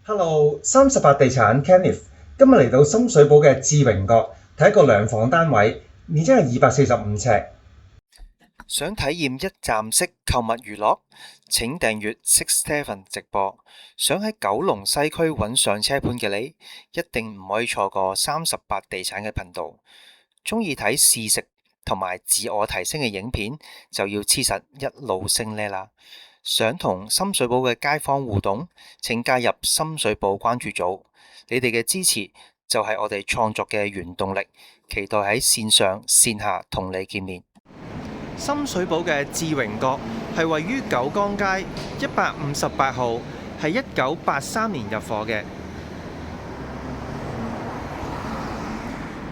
Hello，38地產 Kenneth，今日嚟到深水埗嘅志榮閣睇一個兩房單位，面積係245尺。想體驗一站式購物娛樂？請訂閱 Six Seven 直播。想喺九龍西區揾上車盤嘅你，一定唔可以錯過38地產嘅頻道。鍾意睇試食同埋自我提升嘅影片，就要黐實一路升呢啦。想同深水埗嘅街坊互動，請加入深水埗關注組。你哋嘅支持就係我哋創作嘅原動力，期待喺線上線下同你見面。深水埗嘅志榮閣係位於九江街158號，係1983年入伙嘅。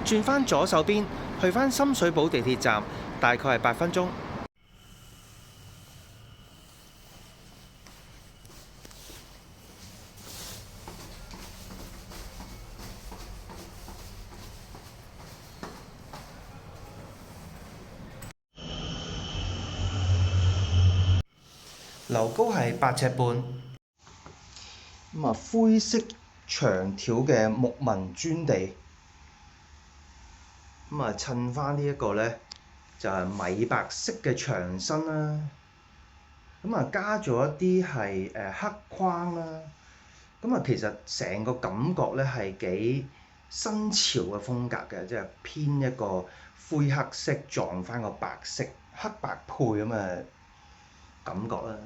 轉返左手邊，去返深水埗地鐵站，大概係8分鐘。樓高係8尺半，灰色長條嘅木紋磚地，襯翻呢一個呢，就係米白色嘅牆身啦，加咗一啲係黑框啦，其實成個感覺呢係幾新潮嘅風格嘅，即係偏一個灰黑色撞翻個白色，黑白配咁嘅感覺啦。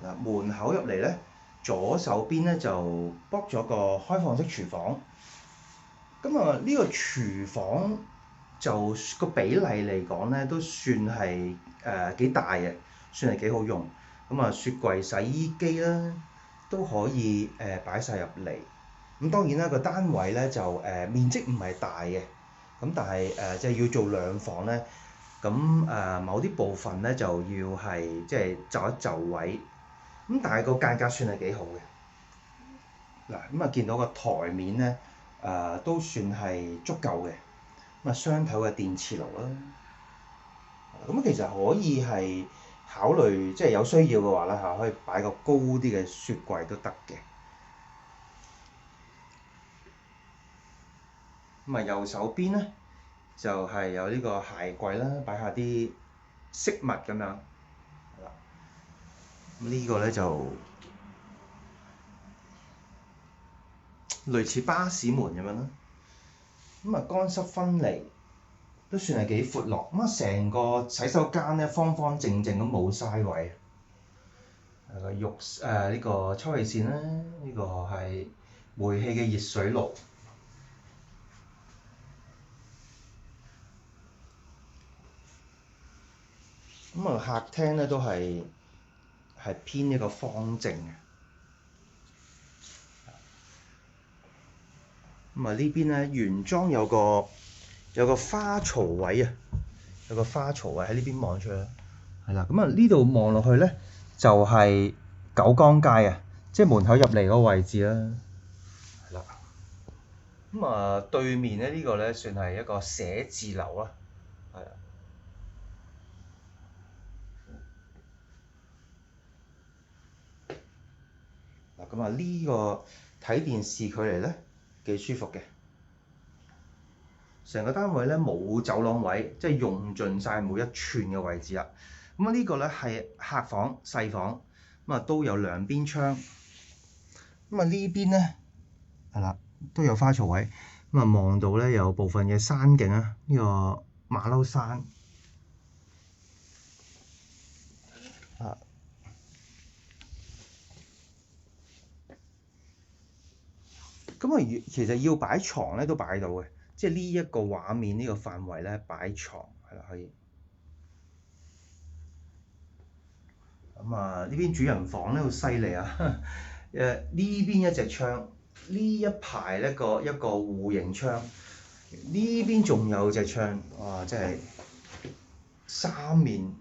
門口入嚟咧，左手邊咧就駁咗個開放式廚房。呢個廚房就個比例嚟講咧，都算係幾大嘅，算係幾好用。雪櫃、洗衣機啦都可以擺晒入嚟。咁當然啦，個單位咧就面積唔係大嘅，但係即係要做兩房咧，某啲部分咧就要係即係就一就位。但係個間隔算係幾好嘅。見到個台面咧，都算係足夠嘅。雙頭嘅電磁爐啦。其實可以係考慮，即係有需要嘅話咧可以擺個高啲嘅雪櫃都得嘅。右手邊咧就係有呢個鞋櫃啦，擺下啲飾物咁樣。呢個咧就類似巴士門咁樣啦。乾濕分離都算係幾闊落。成個洗手間咧方方正正咁冇嘥位。呢個抽氣扇啦，呢個係煤氣嘅熱水爐。客廳咧都係偏一個方正嘅。呢邊咧原裝有個花槽位啊，有個花槽位喺呢邊望出去。係啦，呢度望落去咧就係九江街啊，即係門口入嚟嗰個位置啦。係啦。對面咧呢個咧算係一個寫字樓啦。係啊。呢個睇電視距離咧幾舒服嘅。成個單位咧冇走廊位，即係用盡晒每一寸嘅位置啦。呢個咧係客房細房，都有兩邊窗。呢邊咧係啦，都有花槽位。望到咧有部分嘅山景啊，呢個馬騮山。其實要擺床咧都擺到嘅，即係呢一個畫面呢個範圍咧擺床係啦可以。呢邊主人房咧好犀利啊！呢邊一隻窗，呢一排一個戶型窗，呢邊仲有隻窗，哇！真係三面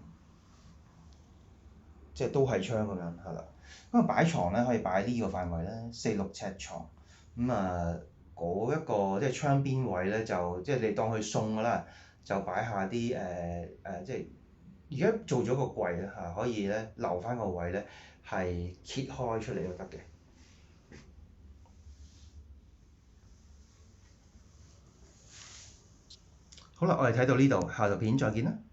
即係都係窗咁樣係啦。擺床咧可以擺呢個範圍咧4、6尺床。嗰一個即係窗邊位咧就即係你當佢送㗎啦，就擺下啲即係而家做咗個櫃啦可以咧留翻個位咧係揭開出嚟都得嘅。好啦，我哋睇到呢度，下條片再見啦。